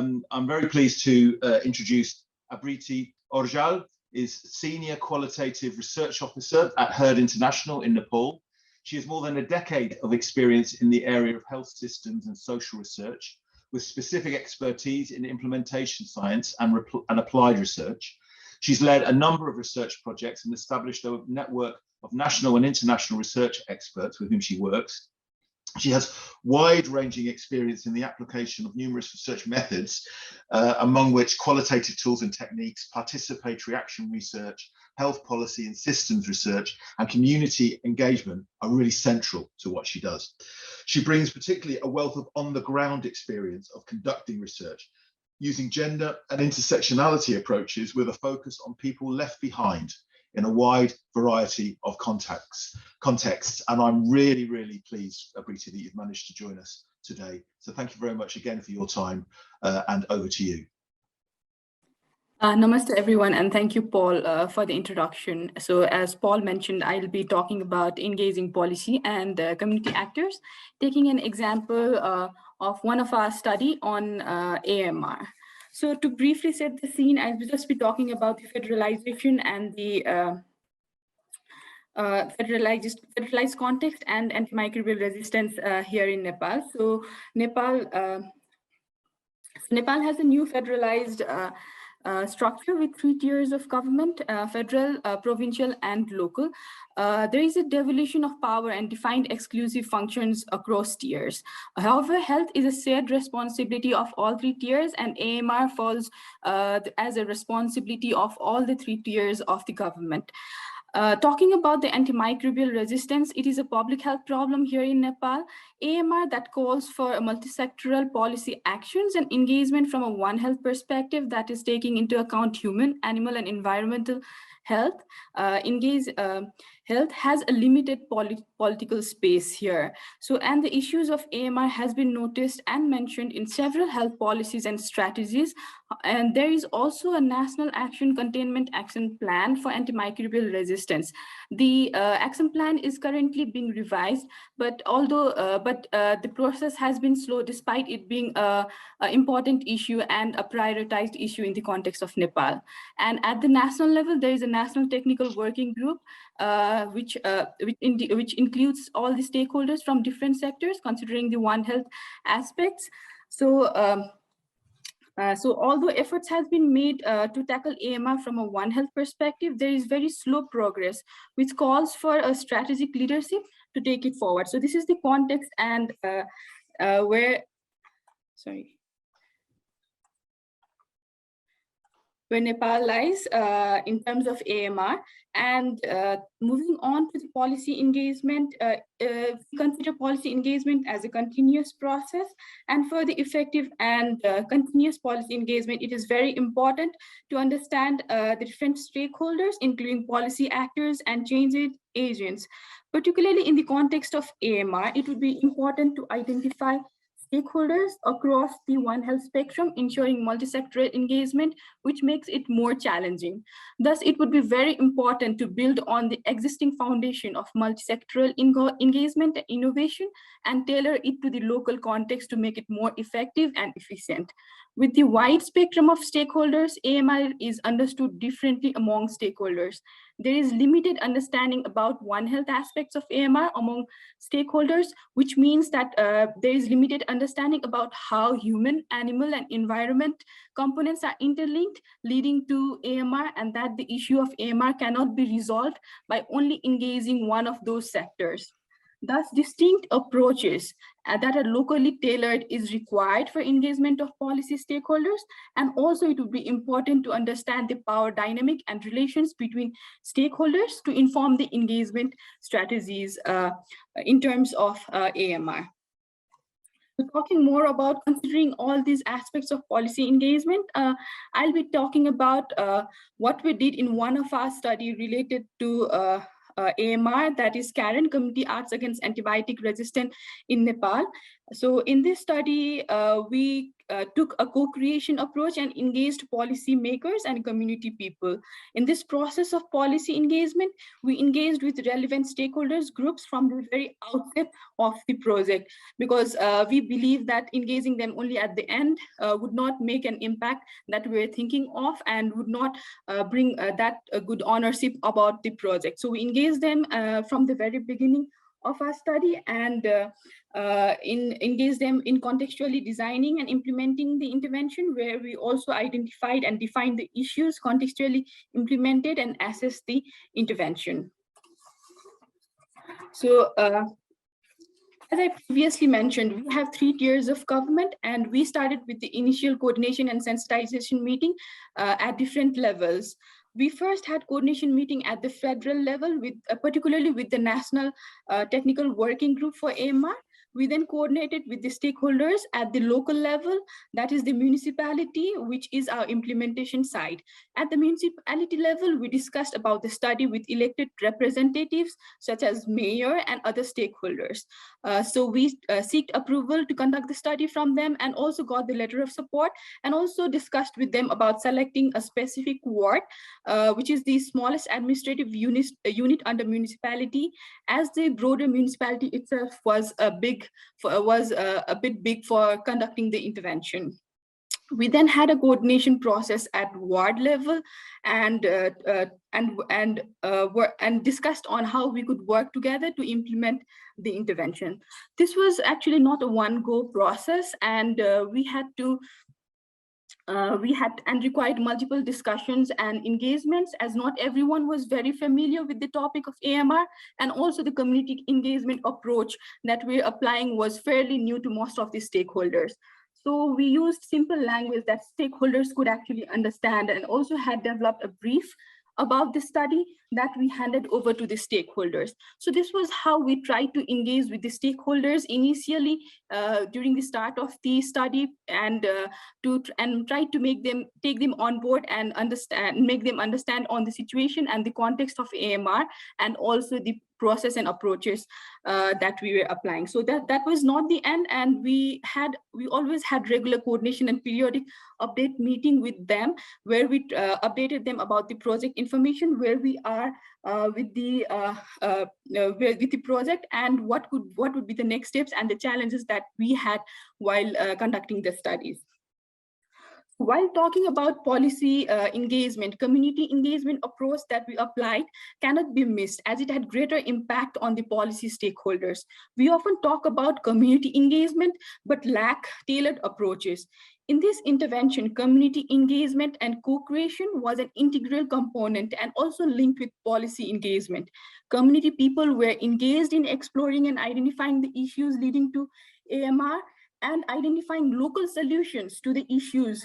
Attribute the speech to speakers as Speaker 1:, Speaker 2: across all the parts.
Speaker 1: I'm very pleased to introduce Abriti Arjyal, is Senior Qualitative Research Officer at HERD International in Nepal. She has more than a decade of experience in the area of health systems and social research, with specific expertise in implementation science and applied research. She's led a number of research projects and established a network of national and international research experts with whom she works. She has wide-ranging experience in the application of numerous research methods, among which qualitative tools and techniques, participatory action research, health policy and systems research, and community engagement are really central to what she does. She brings particularly a wealth of on-the-ground experience of conducting research, using gender and intersectionality approaches with a focus on people left behind in a wide variety of contexts. And I'm really, really pleased, Abriti, that you've managed to join us today. So thank you very much again for your time, and over to you.
Speaker 2: Namaste, everyone, and thank you, Paul, for the introduction. So as Paul mentioned, I'll be talking about engaging policy and community actors, taking an example of one of our study on AMR. So to briefly set the scene, I will just be talking about the federalization and the federalized context and antimicrobial resistance here in Nepal. So Nepal has a new federalized structure with 3 tiers of government, federal, provincial, and local. There is a devolution of power and defined exclusive functions across tiers. However, health is a shared responsibility of all 3 tiers, and AMR falls as a responsibility of all the 3 tiers of the government. Talking about the antimicrobial resistance, it is a public health problem here in Nepal. AMR that calls for a multisectoral policy actions and engagement from a One Health perspective that is taking into account human, animal, and environmental health. Health has a limited political space here. So, and the issues of AMR has been noticed and mentioned in several health policies and strategies. And there is also a National Containment Action Plan for antimicrobial resistance. The action plan is currently being revised, but the process has been slow despite it being an important issue and a prioritized issue in the context of Nepal. And at the national level, there is a National Technical Working Group, which includes all the stakeholders from different sectors, considering the One Health aspects. So although efforts have been made to tackle AMR from a One Health perspective, there is very slow progress, which calls for a strategic leadership to take it forward. So this is the context and where Nepal lies in terms of AMR. And moving on to the policy engagement, we consider policy engagement as a continuous process. And for the effective and continuous policy engagement, it is very important to understand the different stakeholders, including policy actors and change agents. Particularly in the context of AMR, it would be important to identify stakeholders across the One Health spectrum, ensuring multisectoral engagement, which makes it more challenging. Thus, it would be very important to build on the existing foundation of multisectoral engagement and innovation and tailor it to the local context to make it more effective and efficient. With the wide spectrum of stakeholders, AMR is understood differently among stakeholders. There is limited understanding about One Health aspects of AMR among stakeholders, which means that there is limited understanding about how human, animal, and environment components are interlinked, leading to AMR, and that the issue of AMR cannot be resolved by only engaging one of those sectors. Thus, distinct approaches that are locally tailored is required for engagement of policy stakeholders. And also it would be important to understand the power dynamic and relations between stakeholders to inform the engagement strategies in terms of AMR. So talking more about considering all these aspects of policy engagement, I'll be talking about what we did in one of our study related to AMR, that is Karen, Community Arts Against Antibiotic Resistance in Nepal. So in this study, we took a co-creation approach and engaged policy makers and community people. In this process of policy engagement, we engaged with relevant stakeholders groups from the very outset of the project, because we believe that engaging them only at the end would not make an impact that we're thinking of and would not bring that good ownership about the project. So we engaged them from the very beginning of our study and engage them in contextually designing and implementing the intervention, where we also identified and defined the issues, contextually implemented and assessed the intervention. So as I previously mentioned, we have 3 tiers of government, and we started with the initial coordination and sensitization meeting at different levels. We first had coordination meeting at the federal level, with particularly with the National Technical Working Group for AMR. We then coordinated with the stakeholders at the local level, that is the municipality, which is our implementation side. At the municipality level, we discussed about the study with elected representatives, such as mayor and other stakeholders. So we sought approval to conduct the study from them, and also got the letter of support, and also discussed with them about selecting a specific ward, which is the smallest administrative unit under municipality, as the broader municipality itself was a bit big for conducting the intervention. We then had a coordination process at ward level and discussed on how we could work together to implement the intervention. This was actually not a one-go process, and we had required multiple discussions and engagements, as not everyone was very familiar with the topic of AMR, and also the community engagement approach that we're applying was fairly new to most of the stakeholders. So we used simple language that stakeholders could actually understand, and also had developed a brief about the study that we handed over to the stakeholders. So this was how we tried to engage with the stakeholders initially during the start of the study, and try to take them on board and make them understand on the situation and the context of AMR, and also the process and approaches that we were applying. So that was not the end, and we always had regular coordination and periodic update meeting with them, where we updated them about the project information, where we are with the project, and what would be the next steps and the challenges that we had while conducting the studies. While talking about policy engagement, community engagement approach that we applied cannot be missed, as it had greater impact on the policy stakeholders. We often talk about community engagement, but lack tailored approaches. In this intervention, community engagement and co-creation was an integral component, and also linked with policy engagement. Community people were engaged in exploring and identifying the issues leading to AMR, and identifying local solutions to the issues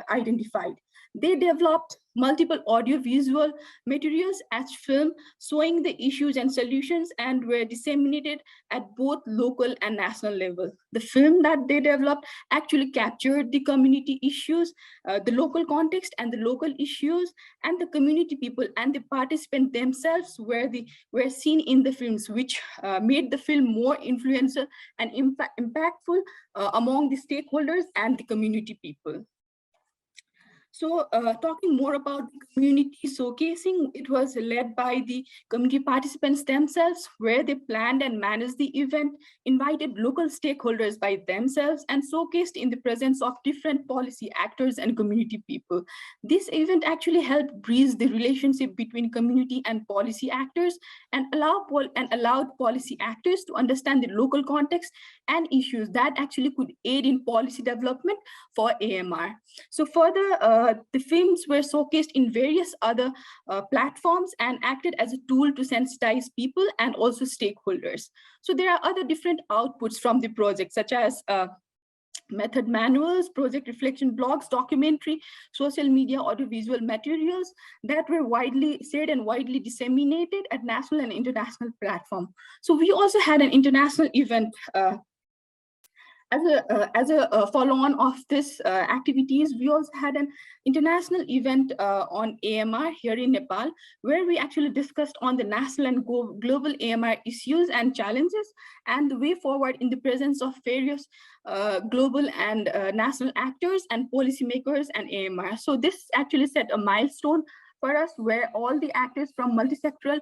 Speaker 2: identified. They developed multiple audiovisual materials as film showing the issues and solutions, and were disseminated at both local and national level. The film that they developed actually captured the community issues, the local context and the local issues, and the community people and the participants themselves were seen in the films, which made the film more influential and impactful among the stakeholders and the community people. So talking more about the community showcasing, it was led by the community participants themselves, where they planned and managed the event, invited local stakeholders by themselves, and showcased in the presence of different policy actors and community people. This event actually helped bridge the relationship between community and policy actors, and allowed policy actors to understand the local context and issues that actually could aid in policy development for AMR. So further, the films were showcased in various other platforms and acted as a tool to sensitize people and also stakeholders. So there are other different outputs from the project, such as method manuals, project reflection blogs, documentary, social media, audiovisual materials that were widely shared and widely disseminated at national and international platform. So we also had an international event As a follow-on of this activities, we also had an international event on AMR here in Nepal, where we actually discussed on the national and global AMR issues and challenges and the way forward in the presence of various global and national actors and policymakers and AMR. So this actually set a milestone for us, where all the actors from multi-sectoral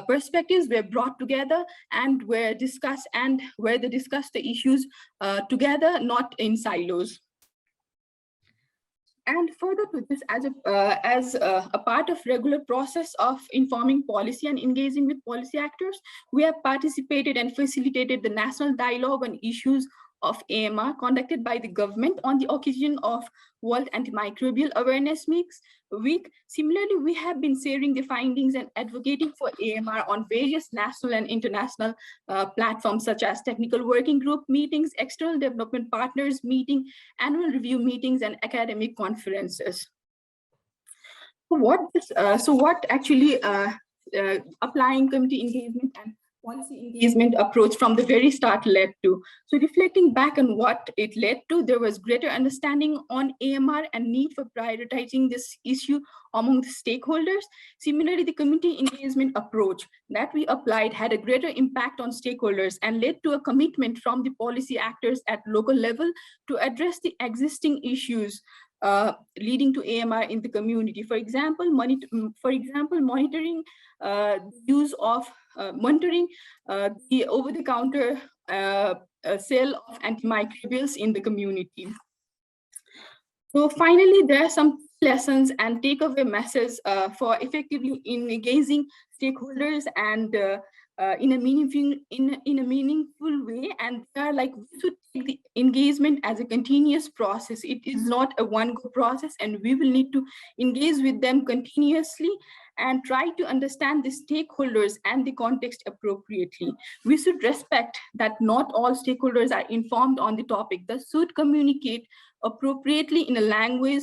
Speaker 2: perspectives were brought together and were discussed, and where they discussed the issues together, not in silos. And further to this, as a part of regular process of informing policy and engaging with policy actors, we have participated and facilitated the national dialogue on issues of AMR conducted by the government on the occasion of World Antimicrobial Awareness Week. Similarly, we have been sharing the findings and advocating for AMR on various national and international platforms, such as technical working group meetings, external development partners meeting, annual review meetings, and academic conferences. So what actually applying community engagement and policy engagement approach from the very start led to? So reflecting back on what it led to, there was greater understanding on AMR and need for prioritizing this issue among the stakeholders. Similarly, the community engagement approach that we applied had a greater impact on stakeholders and led to a commitment from the policy actors at local level to address the existing issues leading to AMR in the community. For example, monitoring use of monitoring the over-the-counter sale of antimicrobials in the community. So finally, there are some lessons and takeaway messages for effectively engaging stakeholders and in a meaningful way. And they are like, we should take the engagement as a continuous process. It is not a one-go process, and we will need to engage with them continuously and try to understand the stakeholders and the context appropriately. We should respect that not all stakeholders are informed on the topic. They should communicate appropriately in a language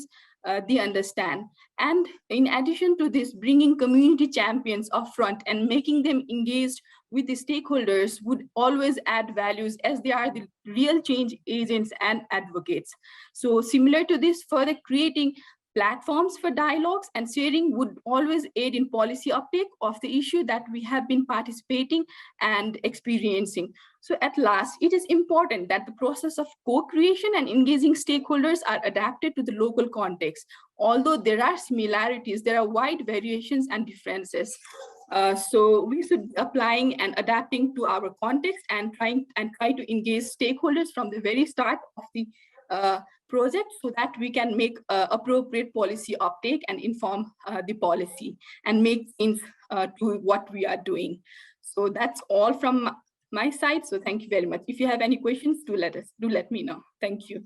Speaker 2: they understand. And in addition to this, bringing community champions up front and making them engaged with the stakeholders would always add values, as they are the real change agents and advocates. So similar to this, further creating platforms for dialogues and sharing would always aid in policy uptake of the issue that we have been participating and experiencing. So at last, it is important that the process of co-creation and engaging stakeholders are adapted to the local context. Although there are similarities, there are wide variations and differences. So we should be applying and adapting to our context and try to engage stakeholders from the very start of the project, so that we can make appropriate policy uptake and inform the policy and make things to what we are doing. So that's all from my side. So thank you very much. If you have any questions, do let me know. Thank you.